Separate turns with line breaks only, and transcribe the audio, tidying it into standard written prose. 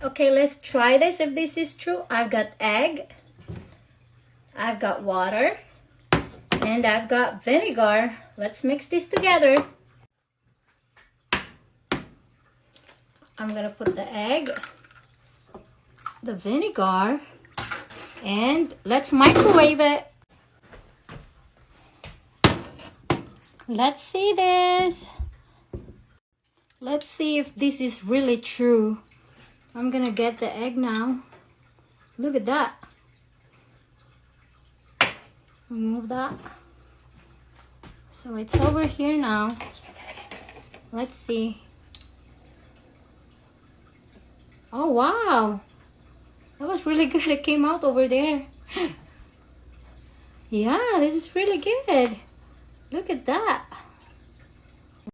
Okay, let's try this if this is true. I've got egg, I've got water, and I've got vinegar. Let's mix this together. I'm gonna put the egg, the vinegar, and let's microwave it. Let's see this. Let's see if this is really true. I'm gonna get the egg now. Look at that. Remove that. So it's over here now. Let's see. Oh wow, that was really good. It came out over there. Yeah, this is really good. Look at that.